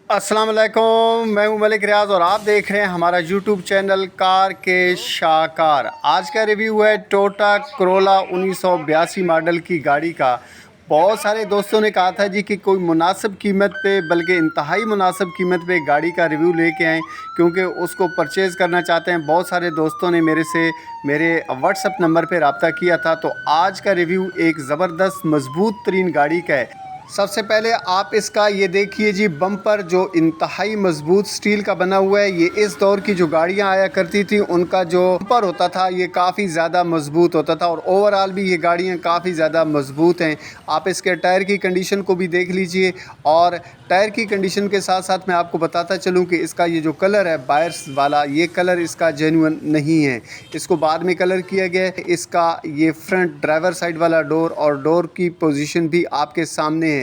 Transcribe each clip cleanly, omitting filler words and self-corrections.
अस्सलाम वालेकुम, मैं हूं मलिक रियाज और आप देख रहे हैं हमारा यूट्यूब चैनल कार के शाहकार। आज का रिव्यू है टोयोटा करोला 1982 मॉडल की गाड़ी का। बहुत सारे दोस्तों ने कहा था जी कि कोई मुनासिब कीमत पे, बल्कि इंतहाई मुनासिब कीमत पे गाड़ी का रिव्यू लेके आएँ, क्योंकि उसको परचेज़ करना चाहते हैं। बहुत सारे दोस्तों ने मेरे व्हाट्सएप नंबर पे रब्ता किया था। तो आज का रिव्यू एक ज़बरदस्त मजबूत तरीन गाड़ी का है। सबसे पहले आप इसका ये देखिए जी, बम्पर जो इंतहाई मजबूत स्टील का बना हुआ है। ये इस दौर की जो गाड़ियां आया करती थी उनका जो बम्पर होता था ये काफ़ी ज़्यादा मजबूत होता था, और ओवरऑल भी ये गाड़ियां काफ़ी ज़्यादा मजबूत हैं। आप इसके टायर की कंडीशन को भी देख लीजिए, और टायर की कंडीशन के साथ साथ मैं आपको बताता चलूँ कि इसका ये जो कलर है बायर्स वाला, ये कलर इसका जेन्युइन नहीं है, इसको बाद में कलर किया गया है। इसका ये फ्रंट ड्राइवर साइड वाला डोर और डोर की पोजीशन भी आपके सामने है।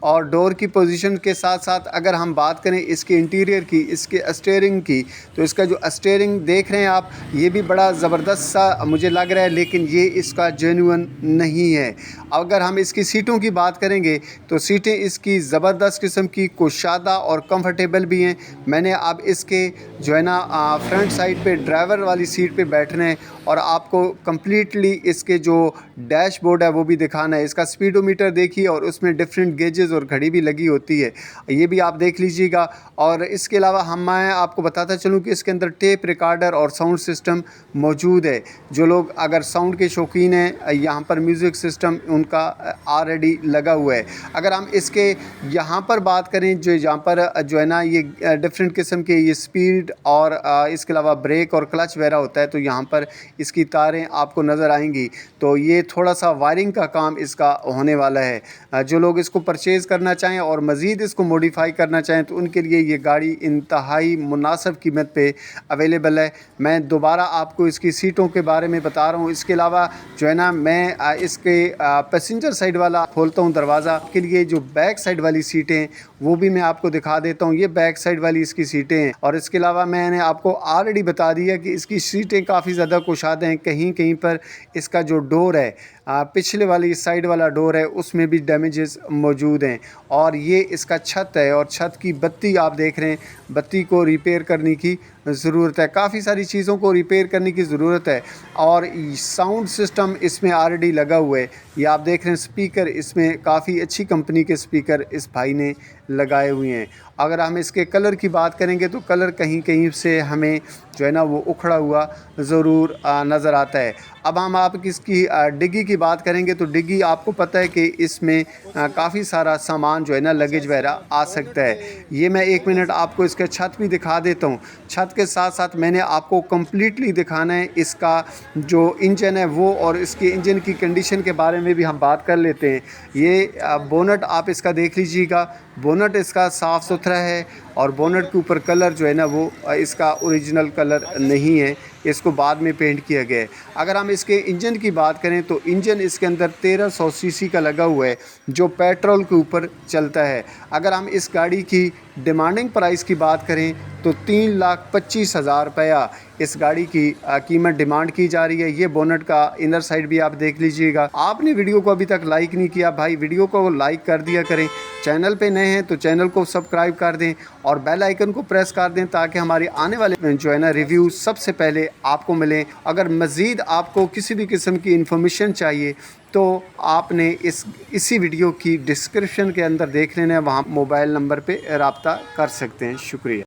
और डोर की पोजीशन के साथ साथ अगर हम बात करें इसके इंटीरियर की, इसके स्टीयरिंग की, तो इसका जो स्टीयरिंग देख रहे हैं आप, ये भी बड़ा ज़बरदस्त सा मुझे लग रहा है, लेकिन ये इसका जेन्युइन नहीं है। अगर हम इसकी सीटों की बात करेंगे तो सीटें इसकी ज़बरदस्त किस्म की कुशादा और कंफर्टेबल भी हैं। मैंने अब इसके जो है ना फ्रंट साइड पे ड्राइवर वाली सीट पे बैठना है, और आपको कम्प्लीटली इसके जो डैशबोर्ड है वो भी दिखाना है। इसका स्पीडोमीटर देखिए, और उसमें डिफरेंट गेजेस और घड़ी भी लगी होती है, ये भी आप देख लीजिएगा। और इसके अलावा मैं आपको बताता चलूँ कि इसके अंदर टेप रिकॉर्डर और साउंड सिस्टम मौजूद है। जो लोग अगर साउंड के शौकीन हैं, यहाँ पर म्यूज़िक सिस्टम उनका ऑलरेडी लगा हुआ है। अगर हम इसके यहाँ पर बात करें, जो यहाँ पर जो है ना ये डिफरेंट किस्म के ये स्पीड और इसके अलावा ब्रेक और क्लच वगैरह होता है, तो यहाँ पर इसकी तारें आपको नज़र आएंगी। तो ये थोड़ा सा वायरिंग का काम इसका होने वाला है। जो लोग इसको परचेज़ करना चाहें और मज़ीद इसको मॉडिफाई करना चाहें, तो उनके लिए ये गाड़ी इंतहाई मुनासिब कीमत पे अवेलेबल है। मैं दोबारा आपको इसकी सीटों के बारे में बता रहा हूँ। इसके अलावा जो है ना मैं इसके पैसेंजर साइड वाला खोलता हूँ दरवाज़ा के लिए, जो बैक साइड वाली सीटें वो भी मैं आपको दिखा देता हूँ। ये बैक साइड वाली इसकी सीटें हैं। और इसके अलावा मैंने आपको ऑलरेडी बता दिया कि इसकी सीटें काफ़ी ज़्यादा कुशाद हैं। कहीं कहीं पर इसका जो डोर है, पिछले वाली साइड वाला डोर है, उसमें भी डैमेजेस मौजूद हैं। और ये इसका छत है, और छत की बत्ती आप देख रहे हैं, बत्ती को रिपेयर करने की ज़रूरत है। काफ़ी सारी चीज़ों को रिपेयर करने की ज़रूरत है। और साउंड सिस्टम इसमें ऑलरेडी लगा हुआ है। ये आप देख रहे हैं स्पीकर, इसमें काफ़ी अच्छी कंपनी के स्पीकर इस भाई ने लगाए हुए हैं। अगर हम इसके कलर की बात करेंगे तो कलर कहीं कहीं से हमें जो है ना वो उखड़ा हुआ ज़रूर नज़र आता है। अब हम आप इसकी डिग्गी की बात करेंगे तो डिग्गी आपको पता है कि इसमें काफ़ी सारा सामान जो है ना लगेज वगैरह आ सकता है। ये मैं एक मिनट आपको इसका छत भी दिखा देता हूँ। छत के साथ साथ मैंने आपको कम्प्लीटली दिखाना है इसका जो इंजन है वो, और इसके इंजन की कंडीशन के बारे में भी हम बात कर लेते हैं। ये बोनट आप इसका देख लीजिएगा, बोनट इसका साफ़ सुथरा है, और बोनट के ऊपर कलर जो है ना वो इसका ओरिजिनल कलर नहीं है, इसको बाद में पेंट किया गया है। अगर हम इसके इंजन की बात करें तो इंजन इसके अंदर 1300 सीसी का लगा हुआ है, जो पेट्रोल के ऊपर चलता है। अगर हम इस गाड़ी की डिमांडिंग प्राइस की बात करें तो 3,25,000 रुपया इस गाड़ी की कीमत डिमांड की जा रही है। ये बोनट का इनर साइड भी आप देख लीजिएगा। आपने वीडियो को अभी तक लाइक नहीं किया भाई, वीडियो को लाइक कर दिया करें। चैनल पे नए हैं तो चैनल को सब्सक्राइब कर दें, और बेल आइकन को प्रेस कर दें, ताकि हमारे आने वाले जो है ना रिव्यू सबसे पहले आपको मिलें। अगर मज़ीद आपको किसी भी किस्म की इन्फॉर्मेशन चाहिए तो आपने इसी वीडियो की डिस्क्रिप्शन के अंदर देख लेना है, वहाँ मोबाइल नंबर पे रब्ता कर सकते हैं। शुक्रिया।